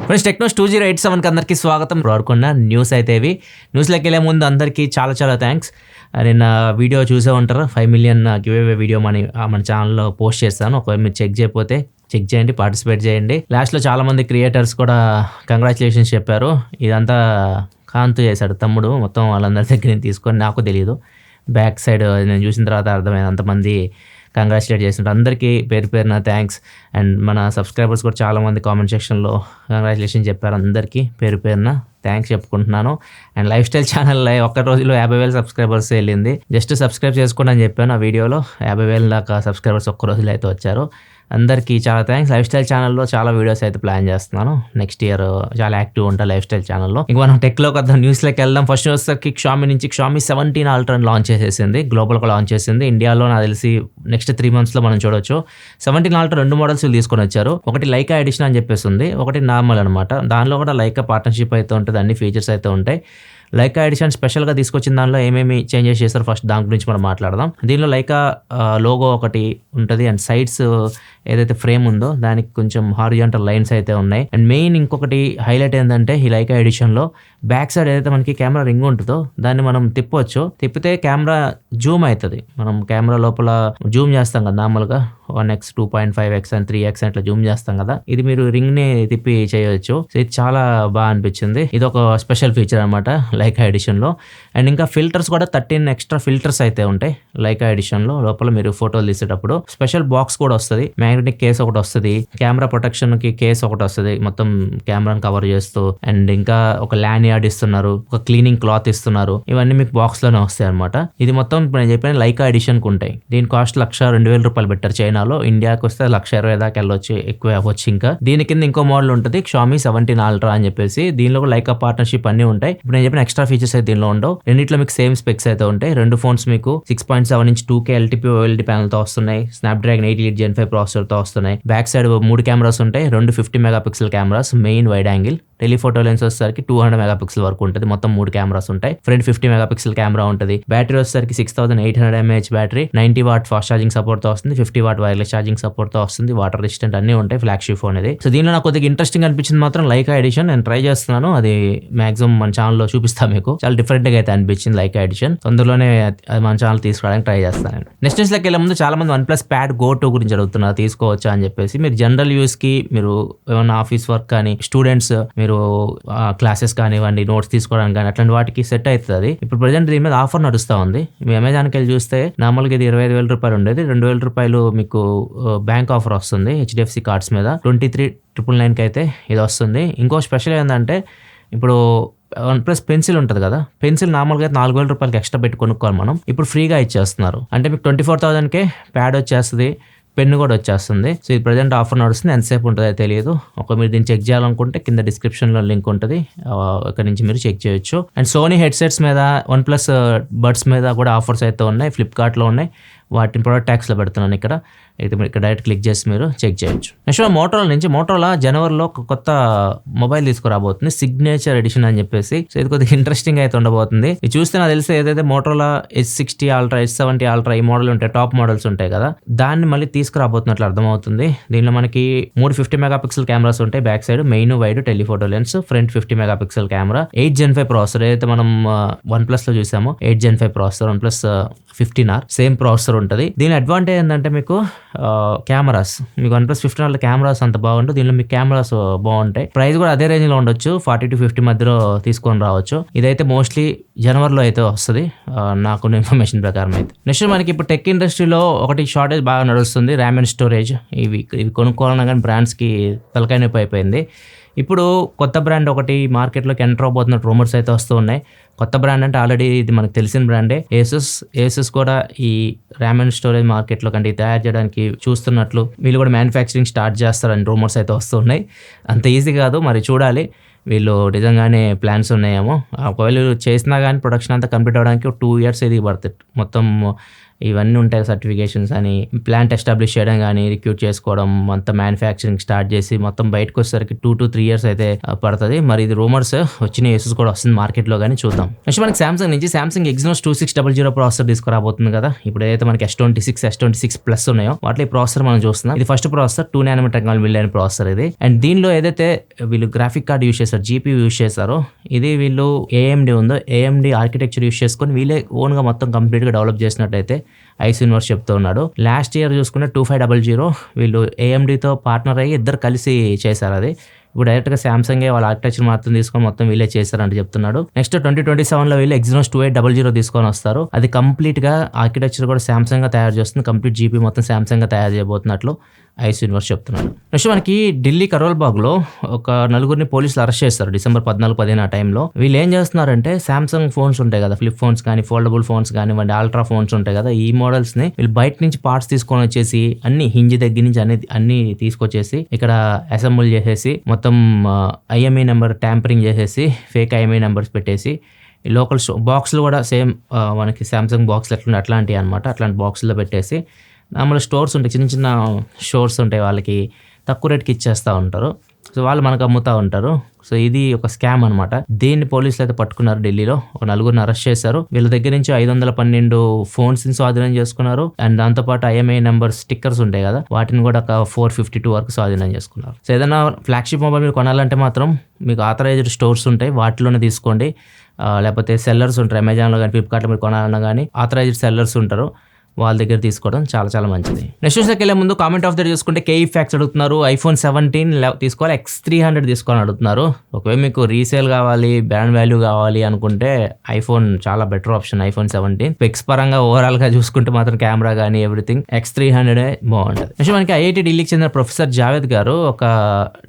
Friends Technos 2087కి అందరికీ స్వాగతం. కోరుకున్న న్యూస్ అయితే ఇవి. న్యూస్లోకి వెళ్ళే ముందు అందరికీ చాలా థ్యాంక్స్. నిన్న వీడియో చూసే ఉంటారు, 5 million గివ్ అవే వీడియో మన ఛానల్లో పోస్ట్ చేస్తాను. ఒకవేళ మీరు చెక్ చేయకపోతే చెక్ చేయండి, పార్టిసిపేట్ చేయండి. లాస్ట్లో చాలామంది క్రియేటర్స్ కూడా కంగ్రాచులేషన్స్ చెప్పారు. ఇదంతా కాంతు చేశాడు తమ్ముడు, మొత్తం వాళ్ళందరి దగ్గర నేను తీసుకొని, నాకు తెలియదు. బ్యాక్ సైడ్ నేను చూసిన తర్వాత అర్థమైంది అంతమంది కంగ్రాచులేట్ చేసినట్టు. అందరికీ పేరున థ్యాంక్స్. అండ్ మన సబ్స్క్రైబర్స్ కూడా చాలామంది కామెంట్ సెక్షన్లో కంగ్రాచులేషన్ చెప్పారు. అందరికీ పేరున థ్యాంక్స్ చెప్పుకుంటున్నాను. అండ్ లైఫ్ స్టైల్ ఛానల్ ఒక్క రోజులో 50,000 సబ్స్క్రైబర్స్ వెళ్ళింది. జస్ట్ సబ్స్క్రైబ్ చేసుకోండి అని చెప్పాను ఆ వీడియోలో. 50,000 దాకా సబ్స్క్రైబర్స్ ఒక్క రోజులో అయితే వచ్చారు. అందరికీ చాలా థ్యాంక్స్. లైఫ్ స్టైల్ ఛానల్లో చాలా వీడియోస్ అయితే ప్లాన్ చేస్తున్నాను. నెక్స్ట్ ఇయర్ చాలా యాక్టివ్ ఉంటాను లైఫ్ స్టైల్ ఛానల్లో. ఇంక మనం టెక్లోకి వద్దాం, న్యూస్లోకి వెళ్దాం. ఫస్ట్ వచ్చేసరికి Xiaomi 17 Ultra లాంచ్ చేసేసింది, గ్లోబల్గా లాంచ్ చేసింది. ఇండియాలో నాకు తెలిసి నెక్స్ట్ 3 monthsలో మనం చూడొచ్చు. 17 Ultra 2 మోడల్స్ తీసుకొని వచ్చారు. ఒకటి లైకా ఎడిషన్ అని చెప్పేసి ఉంది, ఒకటి నార్మల్ అనమాట. దానిలో కూడా లైకా పార్ట్నర్షిప్ అయితే ఉంటుంది, అన్ని ఫీచర్స్ అయితే ఉంటాయి. లైకా ఎడిషన్ స్పెషల్గా తీసుకొచ్చిన దానిలో ఏమేమి చేంజెస్ చేస్తారు ఫస్ట్ దాని గురించి మనం మాట్లాడదాం. దీనిలో లైకా లోగో ఒకటి ఉంటుంది, అండ్ సైడ్స్ ఏదైతే ఫ్రేమ్ ఉందో దానికి కొంచెం హారిజాంటల్ లైన్స్ అయితే ఉన్నాయి. అండ్ మెయిన్ ఇంకొకటి హైలైట్ ఏంటంటే ఈ లైకా ఎడిషన్లో బ్యాక్ సైడ్ ఏదైతే మనకి కెమెరా రింగ్ ఉంటుందో దాన్ని మనం తిప్పవచ్చు. తిప్పితే కెమెరా జూమ్ అవుతుంది. మనం కెమెరా లోపల జూమ్ చేస్తాం కదా నార్మల్గా 1x 2.5x and 3x అట్లా జూమ్ చేస్తాం కదా, ఇది మీరు రింగ్ని తిప్పి చేయవచ్చు. ఇది చాలా బాగా అనిపించింది. ఇది ఒక స్పెషల్ ఫీచర్ అనమాట లైకా ఎడిషన్లో. అండ్ ఇంకా ఫిల్టర్స్ కూడా 13 ఎక్స్ట్రా ఫిల్టర్స్ అయితే ఉంటాయి లైకా ఎడిషన్లో. లోపల మీరు ఫోటోలు తీసేటప్పుడు స్పెషల్ బాక్స్ కూడా వస్తుంది, మ్యాగ్నెటిక్ కేస్ ఒకటి వస్తుంది, కెమెరా ప్రొటెక్షన్కి కేస్ ఒకటి వస్తుంది మొత్తం కెమెరాని కవర్ చేస్తూ. అండ్ ఇంకా ఒక ల్యానియార్డ్ ఇస్తున్నారు, ఒక క్లీనింగ్ క్లాత్ ఇస్తున్నారు. ఇవన్నీ మీకు బాక్స్లోనే వస్తాయి అనమాట. ఇది మొత్తం ఇప్పుడు నేను చెప్పిన లైకా ఎడిషన్కి ఉంటాయి. దీని కాస్ట్ 1,02,000 పెట్టారు చైనాలో. ఇండియాకి వస్తే 1,20,000 దాకా వెళ్ళొచ్చు, ఎక్కువ అవ్వచ్చు. ఇంకా దీని కింద ఇంకో మోడల్ ఉంటుంది Xiaomi 17 Ultra అని చెప్పేసి. దీనిలో లైకా పార్ట్నర్షిప్ అన్ని ఉంటాయి. ఇప్పుడు నేను చెప్పిన ఎక్స్ట్రా ఫీచర్స్ అయితే దీనిలో ఉండవు. రెండిట్లో మీకు సేమ్ స్పెక్స్ అయితే ఉంటాయి. రెండు ఫోన్స్ మీకు 6.7 inch 2K LTP OLED panel తో వస్తున్నాయి. Snapdragon 88 Gen 5 ప్రాసెసర్ తో వస్తున్నాయి. బ్యాక్ సైడ్ 3 కెమెరాస్ ఉంటాయి, 2 50 MP cameras, main wide angle. Telephoto lens వచ్చేసరికి 200 MP వరకు ఉంటుంది. మొత్తం 3 కెమెరాస్ ఉంటాయి. ఫ్రంట్ 50 MP కెమెరా ఉంటుంది. బ్యాటరీ వచ్చేసరికి 6800 mAh battery, 90 watt fast charging support తో వస్తుంది, 50 watt వైర్లెస్ ఛార్జింగ్ సపోర్ట్ తో వస్తుంది. వాటర్ రెసిస్టెంట్ అన్ని ఉంటాయి. ఫ్లాగ్షిప్ ఫోన్ ఇది. సో దీనిలో నాకు కొద్దిగా ఇంట్రెస్టింగ్ అనిపించింది మాత్రం లైకా ఎడిషన్. నేను ట్రై చేస్తున్నాను, అది మాక్సిమం మన ఛానల్లో చూపిస్తాను మీకు. చాలా డిఫరెంట్ గా అయితే అనిపించింది లైకా ఎడిషన్. తొందరలోనే అది మన ఛానల్ తీసుకురావడానికి ట్రై చేస్తాను. నెక్స్ట్ న్యూస్ లోకి వెళ్ళే ముందు చాలా మంది OnePlus Pad Go 2 గురించి అడుగుతున్నారు, తీసుకోవచ్చా అని చెప్పేసి. మీరు జనరల్ యూస్ కి, మీరు ఏమైనా ఆఫీస్ వర్క్ కానీ, స్టూడెంట్స్ మీరు క్లాసెస్ కానివ్వండి, నోట్స్ తీసుకోవడానికి కానీ అట్లాంటి వాటికి సెట్ అవుతుంది. ఇప్పుడు ప్రజెంట్ దీని మీద ఆఫర్ నడుస్తూ ఉంది. మీ అమెజాన్కి వెళ్ళి చూస్తే నార్మల్గా ఇది 25,000 ఉండేది, 2,000 రూపాయలు మీకు బ్యాంక్ ఆఫర్ వస్తుంది HDFC కార్డ్స్ మీద. 23,999కి అయితే ఇది వస్తుంది. ఇంకో స్పెషల్ ఏంటంటే ఇప్పుడు OnePlus పెన్సిల్ ఉంటుంది కదా, పెన్సిల్ నార్మల్గా అయితే 4,000 రూపాయలకి ఎక్స్ట్రా పెట్టి కొనుక్కోవాలి మనం. ఇప్పుడు ఫ్రీగా ఇచ్చేస్తున్నారు. అంటే మీకు 24,000కే ప్యాడ్ వచ్చేస్తుంది, పెన్ను కూడా వచ్చేస్తుంది. సో ఇది ప్రజెంట్ ఆఫర్ నడుస్తుంది. ఎంతసేపు ఉంటుందో తెలియదు. ఒక మీరు దీన్ని చెక్ చేయాలనుకుంటే కింద డిస్క్రిప్షన్లో లింక్ ఉంటుంది, ఇక్కడ నుంచి మీరు చెక్ చేయొచ్చు. అండ్ సోనీ హెడ్సెట్స్ మీద, OnePlus బడ్స్ మీద కూడా ఆఫర్స్ అయితే ఉన్నాయి, ఫ్లిప్కార్ట్లో ఉన్నాయి. వాటిని ప్రొడక్ట్ ట్యాక్స్లో పెడుతున్నాను ఇక్కడ. అయితే మీరు ఇక్కడ డైరెక్ట్ క్లిక్ చేసి మీరు చెక్ చేయొచ్చు. నెక్స్ట్ మోటరోలా జనవరిలో ఒక కొత్త మొబైల్ తీసుకురాబోతుంది, సిగ్నేచర్ ఎడిషన్ అని చెప్పేసి. సో ఇది కొద్దిగా ఇంట్రెస్టింగ్ అయితే ఉండబోతుంది. ఇది చూస్తే నాకు తెలిసి ఏదైతే Motorola H60 Ultra, H70 Ultra ఈ మోడల్ ఉంటాయి, టాప్ మోడల్స్ ఉంటాయి కదా, దాన్ని మళ్ళీ తీసుకురాబోతున్నట్లు అర్థమవుతుంది. దీనిలో మనకి 3 50 MP కెమెరాస్ ఉంటాయి. Back side main wide telephoto lens, front 50 MP camera, 8 Gen 5 processor. ఏదైతే మనం OnePlus లో చూసామో 8 Gen 5 processor, OnePlus 15R same processor ఉంటుంది. దీని అడ్వాంటేజ్ ఏంటంటే మీకు కెమెరాస్, మీకు OnePlus 15R కెమెరాస్ అంత బాగుంటుంది, దీనిలో మీకు కెమెరాస్ బాగుంటాయి. ప్రైస్ కూడా అదే రేంజ్ లో ఉండొచ్చు, 40 to 50 మధ్యలో తీసుకొని రావచ్చు. ఇదైతే మోస్ట్లీ జనవరిలో అయితే వస్తుంది నాకున్న ఇన్ఫర్మేషన్ ప్రకారం అయితే. నెక్స్ట్ మనకి ఇప్పుడు టెక్ ఇండస్ట్రీలో ఒకటి షార్టేజ్ బాగా నడుస్తుంది, ర్యామ్ అండ్ స్టోరేజ్. ఇవి కొనుక్కోవాలన్నా కానీ బ్రాండ్స్కి తలకాయ నొప్పి అయిపోయింది. ఇప్పుడు కొత్త బ్రాండ్ ఒకటి మార్కెట్లోకి ఎంటర్ అవబోతున్న రూమర్స్ అయితే వస్తూ ఉన్నాయి. కొత్త బ్రాండ్ అంటే ఆల్రెడీ ఇది మనకు తెలిసిన బ్రాండే, ఏసస్ కూడా ఈ ర్యామ్ అండ్ స్టోరేజ్ మార్కెట్లో కంటే తయారు చేయడానికి చూస్తున్నట్లు, వీళ్ళు కూడా మ్యానుఫ్యాక్చరింగ్ స్టార్ట్ చేస్తారని రూమర్స్ అయితే వస్తున్నాయి. అంత ఈజీ కాదు, మరి చూడాలి వీళ్ళు నిజంగానే ప్లాన్స్ ఉన్నాయేమో. ఒకవేళ చేసినా కానీ ప్రొడక్షన్ అంతా కంప్లీట్ అవ్వడానికి 2 years ఇది పడుతుంది. మొత్తం ఇవన్నీ ఉంటాయి సర్టిఫికేషన్స్ అని, ప్లాంట్ ఎస్టాబ్లిష్ చేయడం కానీ, రిక్రూట్ చేసుకోవడం, మొత్తం మ్యానుఫ్యాక్చరింగ్ స్టార్ట్ చేసి మొత్తం బయటకు వచ్చేసరికి 2 to 3 years అయితే పడుతుంది. మరి ఇది రూమర్స్ వచ్చిన ఏసెస్ కూడా వస్తుంది మార్కెట్లో, కానీ చూద్దాం. నెక్స్ట్ మనకి సామ్సంగ్ నుంచి సామ్సంగ్ ఎగ్జినోస్ 2600 ప్రాసెసర్ తీసుకురాబోతుంది కదా. ఇప్పుడు ఏదైతే మనకి S26 ప్లస్ ఉన్నాయో వాటిలో ఈ ప్రాసెసర్ మనం చూస్తున్నాం. ఇది first processor 2 nm technology build అయిన ప్రాసెసర్ ఇది. అండ్ దీనిలో ఏదైతే వీళ్ళు గ్రాఫిక్ కార్డ్ యూస్ చేస్తారు, GPU యూస్ చేస్తారో, ఇది వీళ్ళు AMD ఉందో AMD ఆర్కిటెక్చర్ యూస్ చేసుకొని వీళ్ళే ఓన్గా మొత్తం కంప్లీట్గా డెవలప్ చేసినట్టయితే ఐస్ యూనివర్స్ చెప్తూ ఉన్నాడు. లాస్ట్ ఇయర్ చూసుకుంటే 2500 వీళ్ళు AMDతో పార్ట్నర్ అయ్యి ఇద్దరు కలిసి చేశారు. అది ఇప్పుడు డైరెక్ట్గా సామ్సంగే వాళ్ళ ఆర్కిటెక్చర్ మాత్రం తీసుకొని మొత్తం వీళ్ళే చేస్తారంటే చెప్తున్నాడు. నెక్స్ట్ 2027లో వీళ్ళు ఎగ్జినోస్ 2800 తీసుకొని వస్తారు. అది కంప్లీట్గా ఆర్కిటెక్చర్ కూడా సామ్సంగ్గా తయారు చేస్తుంది. కంప్లీట్ GPU మొత్తం సామ్సంగ్గా తయారు చేయబోతున్నట్లు ఐస్ యూనివర్స్ చెప్తున్నాడు. నెక్స్ట్ మనకి ఢిల్లీ కరోల్బాగ్లో ఒక నలుగురిని పోలీసులు అరెస్ట్ చేస్తారు December 14-15 ఆ టైంలో. వీళ్ళు ఏం చేస్తున్నారంటే సామ్సంగ్ ఫోన్స్ ఉంటాయి కదా, ఫ్లిప్ ఫోన్స్ కానీ, ఫోల్డబుల్ ఫోన్స్ కానివ్వండి, అల్ట్రా ఫోన్స్ ఉంటాయి కదా, ఈ మోడల్స్ని వీళ్ళు బయట నుంచి పార్ట్స్ తీసుకొని వచ్చేసి అన్ని హింజ్ దగ్గర నుంచి అన్ని తీసుకొచ్చేసి ఇక్కడ అసెంబుల్ చేసేసి మొత్తం IMEI నెంబర్ ట్యాంపరింగ్ చేసేసి ఫేక్ IMEI నెంబర్స్ పెట్టేసి లోకల్ బాక్స్లు కూడా సేమ్ మనకి సామ్సంగ్ బాక్స్లు ఎట్లా అట్లాంటివి అనమాట, అట్లాంటి బాక్స్లో పెట్టేసి మామూలు స్టోర్స్ ఉంటాయి, చిన్న చిన్న స్టోర్స్ ఉంటాయి, వాళ్ళకి తక్కువ రేట్కి ఇచ్చేస్తూ ఉంటారు. సో వాళ్ళు మనకు అమ్ముతూ ఉంటారు. సో ఇది ఒక స్కామ్ అనమాట. దీన్ని పోలీసులు అయితే పట్టుకున్నారు. ఢిల్లీలో ఒక నలుగురిని అరెస్ట్ చేశారు. వీళ్ళ దగ్గర నుంచి 512 ఫోన్స్ స్వాధీనం చేసుకున్నారు. అండ్ దాంతోపాటు IMEI నెంబర్ స్టిక్కర్స్ ఉంటాయి కదా, వాటిని కూడా ఒక 452 వరకు స్వాధీనం చేసుకున్నారు. సో ఏదైనా ఫ్లాగ్షిప్ మొబైల్ మీరు కొనాలంటే మాత్రం మీకు ఆథరైజ్డ్ స్టోర్స్ ఉంటాయి, వాటిలోనే తీసుకోండి. లేకపోతే సెల్లర్స్ ఉంటారు, అమెజాన్లో కానీ ఫ్లిప్కార్ట్లో మీరు కొనాలన్నా కానీ ఆథరైజ్డ్ సెల్లర్స్ ఉంటారు, వాళ్ళ దగ్గర తీసుకోవడం చాలా చాలా మంచిది. నెక్స్ట్ న్యూస్లోకి వెళ్ళే ముందు కామెంట్ ఆఫ్ ద డే చూసుకుంటే KE ఫ్యాక్ట్స్ అడుగుతున్నారు. iPhone 17 తీసుకోవాలి, X300 తీసుకోవాలని అడుగుతున్నారు. ఒకవేళ మీకు రీసేల్ కావాలి, బ్రాండ్ వాల్యూ కావాలి అనుకుంటే ఐఫోన్ చాలా బెటర్ ఆప్షన్. iPhone 17 స్పెక్స్ పరంగా ఓవరాల్ గా చూసుకుంటే మాత్రం కెమెరా కానీ ఎవ్రీథింగ్ X300 బాగుంటుంది. నెక్స్ట్ మనకి IIT ఢిల్లీకి చెందిన ప్రొఫెసర్ జావేద్ గారు ఒక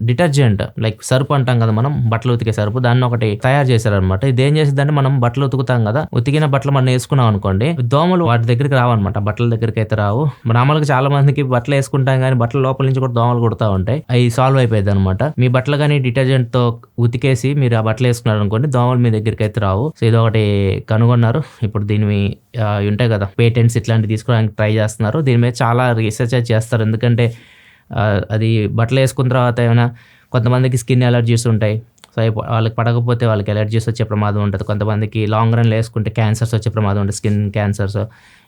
డిటర్జెంట్ లైక్ సర్పు అంటాం కదా మనం, బట్టలు ఉతికే సర్పు, దాన్ని ఒకటి తయారు చేశారనమాట. ఇది ఏం చేసిందంటే మనం బట్టలు ఉతుకుతాం కదా, ఉతికిన బట్టలు మనం వేసుకున్నాం అనుకోండి, దోమలు వాటి దగ్గరికి రావన్నమాట, బట్టల దగ్గరికి అయితే రావు. మామూలుగా చాలా మందికి బట్టలు వేసుకుంటాం కానీ బట్టల లోపల నుంచి కూడా దోమలు కొడతా ఉంటాయి, అవి సాల్వ్ అయిపోయింది అనమాట. మీ బట్టలు కానీ డిటర్జెంట్ తో ఉతికేసి మీరు ఆ బట్టలు వేసుకున్నారు అనుకోండి, దోమలు మీ దగ్గరికి అయితే రావు. సో ఇది ఒకటి కనుగొన్నారు. ఇప్పుడు దీని ఉంటాయి కదా పేటెంట్స్, ఇట్లాంటివి తీసుకోవడానికి ట్రై చేస్తున్నారు. దీని మీద చాలా రీసెర్చ్ చేస్తారు. ఎందుకంటే అది బట్టలు వేసుకున్న తర్వాత ఏమైనా కొంతమందికి స్కిన్ ఎలర్జీస్ ఉంటాయి. సో వాళ్ళకి పడకపోతే వాళ్ళకి ఎలర్జీస్ వచ్చే ప్రమాదం ఉంటుంది. కొంతమందికి లాంగ్ రన్ వేసుకుంటే క్యాన్సర్స్ వచ్చే ప్రమాదం ఉంటుంది, స్కిన్ క్యాన్సర్స్.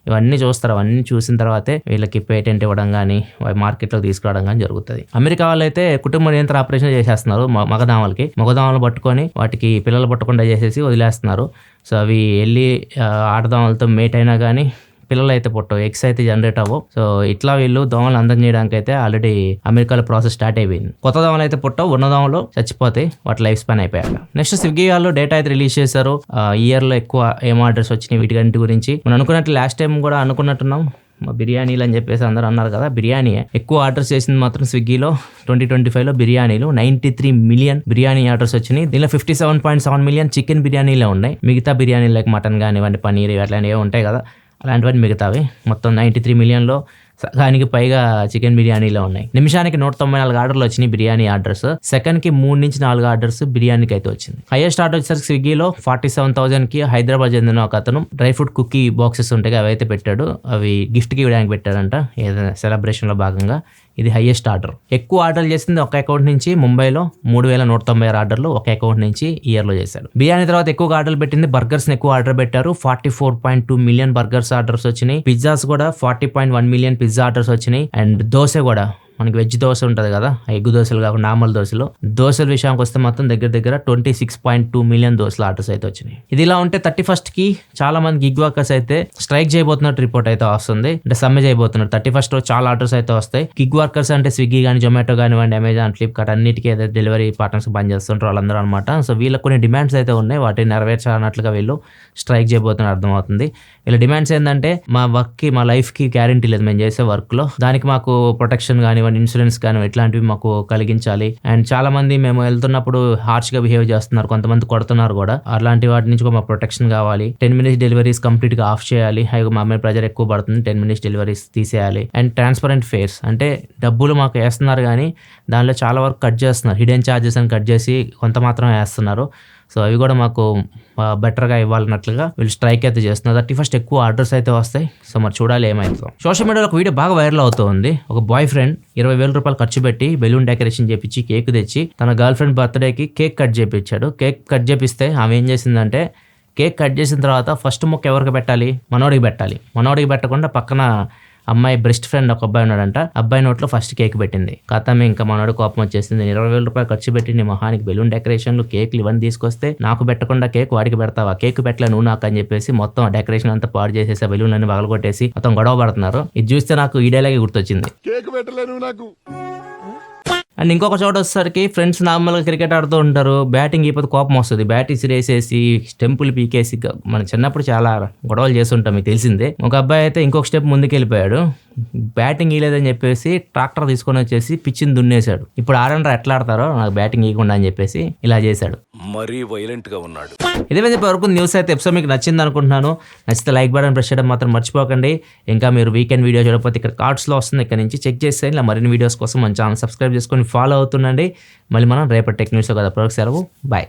ఇవన్నీ చూస్తారు. అవన్నీ చూసిన తర్వాతే వీళ్ళకి పేటెంట్ ఇవ్వడం కానీ మార్కెట్లో తీసుకురావడం కానీ జరుగుతుంది. అమెరికా వాళ్ళు అయితే కుటుంబ నియంత్రణ ఆపరేషన్ చేసేస్తున్నారు. మగదోమలు పట్టుకొని వాటికి పిల్లలు పట్టకుండా చేసేసి వదిలేస్తున్నారు. సో అవి వెళ్ళి ఆడదోమలతో మేట్ అయినా కానీ పిల్లలు అయితే పుట్టవు, ఎగ్స్ అయితే జనరేట్ అవ్వవు. సో ఇట్లా వీళ్ళు దోమలు అందం చేయడానికి అయితే ఆల్రెడీ అమెరికాలో ప్రాసెస్ స్టార్ట్ అయిపోయింది. కొత్త దోమలు అయితే పుట్టవు, ఉన్న దోమలు చచ్చిపోతాయి, వాటి లైఫ్ స్పాన్ అయిపోయాక. నెక్స్ట్ స్విగ్గీ వాళ్ళు డేటా అయితే రిలీజ్ చేశారు. ఇయర్ లో ఎక్కువ ఏం ఆర్డర్స్ వచ్చినాయి వీటి గురించి. మనం అనుకున్నట్టు లాస్ట్ టైం కూడా అనుకున్నట్టున్నాం, బిర్యానీలు అని చెప్పేసి అందరూ అన్నారు కదా, బిర్యానీ ఎక్కువ ఆర్డర్స్ చేసింది మాత్రం స్విగ్గీలో 2025లో బిర్యానీలు 93 మిలియన్ బిర్యానీ ఆర్డర్స్ వచ్చినాయి. దీనిలో 57.7 మిలియన్ చికెన్ బిర్యానీలే ఉన్నాయి. మిగతా బిర్యానీలు లైక్ మటన్ కానివ్వండి, పన్నీర్ అట్లాంటివి ఉంటాయి కదా, అలాంటివన్నీ మిగతావి. మొత్తం 93 మిలియన్లో సగానికి పైగా చికెన్ బిర్యానీలో ఉన్నాయి. నిమిషానికి 194 ఆర్డర్లు వచ్చినాయి బిర్యానీ ఆర్డర్స్. సెకండ్కి 3 నుంచి 4 ఆర్డర్స్ బిర్యానీకి అయితే వచ్చింది. హైయెస్ట్ ఆర్డర్ వచ్చేసరికి స్విగ్గీలో 47,000కి హైదరాబాద్ చెందిన ఒక అతను డ్రై ఫ్రూట్ కుకీ బాక్సెస్ ఉంటాయి, అవి అయితే పెట్టాడు. అవి గిఫ్ట్కి ఇవ్వడానికి పెట్టాడంట ఏదైనా సెలబ్రేషన్లో భాగంగా. ఇది హైయెస్ట్ ఆర్డర్. ఎక్కువ ఆర్డర్లు చేసింది ఒక అకౌంట్ నుంచి ముంబైలో 3196 ఆర్డర్లు ఒక అకౌంట్ నుంచి ఇయర్లో చేశాడు. బిర్యానీ తర్వాత ఎక్కువ ఆర్డర్లు పెట్టింది బర్గర్స్ ఎక్కువ ఆర్డర్ పెట్టారు. 44.2 మిలియన్ బర్గర్స్ ఆర్డర్స్ వచ్చినాయి. పిజ్జాస్ కూడా 40.1 మిలియన్ పిజ్జా ఆర్డర్స్ వచ్చినాయి. అండ్ దోశ కూడా మనకి వెజ్ దోశ ఉంటుంది కదా, ఎగ్గు దోశలు కాకుండా నార్మల్ దోశల విషయానికి వస్తే మొత్తం దగ్గర 26.2 మిలియన్ దోశల ఆర్డర్స్ అయితే వచ్చినాయి. ఇది ఇలా ఉంటే 31st చాలా మంది గిగ్ వర్కర్స్ అయితే స్ట్రైక్ చేయబోతున్నట్టు రిపోర్ట్ అయితే వస్తుంది. అంటే సమ్మె చేయబోతున్నారు. 31st చాలా ఆర్డర్స్ అయితే వస్తాయి. గిగ్ వర్కర్స్ అంటే స్విగ్గీ కానీ, జొమాటో కానివ్వండి, అమెజాన్, ఫ్లిప్కార్ట్ అన్నిటికీ అయితే డెలివరీ పార్ట్నర్స్ పనిచేస్తుంటారు వాళ్ళందరూ అనమాట. సో వీళ్ళకి కొన్ని డిమాండ్స్ అయితే ఉన్నాయి, వాటిని నెరవేర్చాలన్నట్లుగా వీళ్ళు స్ట్రైక్ చేయబోతున్నారు అర్థమవుతుంది. వీళ్ళ డిమాండ్స్ ఏంటంటే మా వర్క్కి, మా లైఫ్కి గ్యారంటీ లేదు, మేము చేసే వర్క్లో దానికి మాకు ప్రొటెక్షన్ కానివ్వండి, ఇన్సూరెన్స్ కానీ ఇట్లాంటివి మాకు కలిగించాలి. అండ్ చాలా మంది మేము వెళ్తున్నప్పుడు హార్ష్గా బిహేవ్ చేస్తున్నారు, కొంతమంది కొడుతున్నారు కూడా, అలాంటి వాటి నుంచి కూడా మాకు ప్రొటెక్షన్ కావాలి. 10 minutes డెలివరీస్ కంప్లీట్ గా ఆఫ్ చేయాలి. మా మీద ప్రెజర్ ఎక్కువ పడుతుంది, 10 minutes డెలివరీస్ తీసేయాలి. అండ్ ట్రాన్స్పరెంట్ ఫేర్స్ అంటే డబ్బులు మాకు వేస్తున్నారు కానీ దానిలో చాలా వరకు కట్ చేస్తున్నారు, హిడెన్ ఛార్జెస్ అని కట్ చేసి కొంత మాత్రం వేస్తున్నారు. సో అవి కూడా మాకు బెటర్గా ఇవ్వాలన్నట్లుగా వీళ్ళు స్ట్రైక్ అయితే చేస్తున్నారు. 31st ఎక్కువ ఆర్డర్స్ అయితే వస్తాయి. సో మరి చూడాలి ఏమైందో. సోషల్ మీడియాలో ఒక వీడియో బాగా వైరల్ అవుతుంది. ఒక బాయ్ ఫ్రెండ్ 20,000 రూపాయలు ఖర్చు పెట్టి బెలూన్ డెకరేషన్ చేపించి కేక్ తెచ్చి తన గర్ల్ ఫ్రెండ్ బర్త్డేకి కేక్ కట్ చేపించాడు. కేక్ కట్ చేపిస్తే ఆమె ఏం చేసిందంటే కేక్ కట్ చేసిన తర్వాత ఫస్ట్ ముక్క ఎవరికి పెట్టాలి? మనోడికి పెట్టాలి. మనోడికి పెట్టకుండా పక్కన అమ్మాయి బెస్ట్ ఫ్రెండ్ ఒక అబ్బాయి ఉన్నాడంట. అబ్బాయి నోట్లో ఫస్ట్ కేక్ పెట్టింది. ఖాతామే ఇంకా మనోడు కోపం వచ్చేసింది. 20,000 రూపాయలు ఖర్చు పెట్టి నీ మొహానికి బెలూన్ డెకరేషన్లు కేక్లు ఇవన్నీ తీసుకొస్తే నాకు పెట్టకుండా కేక్ వాడికి పెడతావా? కేక్ పెట్టలే నువ్వు నాకు అని చెప్పేసి మొత్తం డెకరేషన్ అంతా పాడు చేసేసి బెలూన్ అన్ని పగలగొట్టేసి మొత్తం గొడవ పడుతున్నారు. ఇది చూస్తే నాకు ఈ డైలాగే గుర్తొచ్చింది. అండ్ ఇంకొక చోట వచ్చేసరికి ఫ్రెండ్స్ నార్మల్గా క్రికెట్ ఆడుతూ ఉంటారు. బ్యాటింగ్ అయిపోతే కోపం వస్తుంది. బ్యాట్ ఇసిరేసేసి స్టెంపుల్ పీకేసి మనం చిన్నప్పుడు చాలా గొడవలు చేస్తుంటాం, మీకు తెలిసిందే. ఒక అబ్బాయి అయితే ఇంకొక స్టెప్ ముందుకు వెళ్ళిపోయాడు. బ్యాటింగ్ ఇవ్వలేదని చెప్పేసి ట్రాక్టర్ తీసుకొని వచ్చేసి పిచ్చిని దున్నేశాడు. ఇప్పుడు ఆడంటారు ఎట్లా ఆడతారో నాకు బ్యాటింగ్ ఇవ్వకుండా అని చెప్పేసి ఇలా చేశాడు. మరీ వైలెంట్ గా ఉన్నాడు. ఇదే వరకు న్యూస్ అయితే ఎపిసోడ్ మీకు నచ్చింది అనుకుంటున్నాను. నచ్చితే లైక్ బటన్ ప్రెస్ చేయడం మాత్రం మర్చిపోకండి. ఇంకా మీరు వీకెండ్ వీడియో చూడకపోతే ఇక్కడ కార్డ్స్లో వస్తుంది, ఇక్కడ నుంచి చెక్ చేస్తే ఇలా మరిన్ని వీడియోస్ కోసం మన ఛానల్ సబ్స్క్రైబ్ చేసుకొని ఫాలో అవుతుండండి. మళ్ళీ మనం రేపటి టెక్ న్యూస్లో కదా. సెలవు, బాయ్.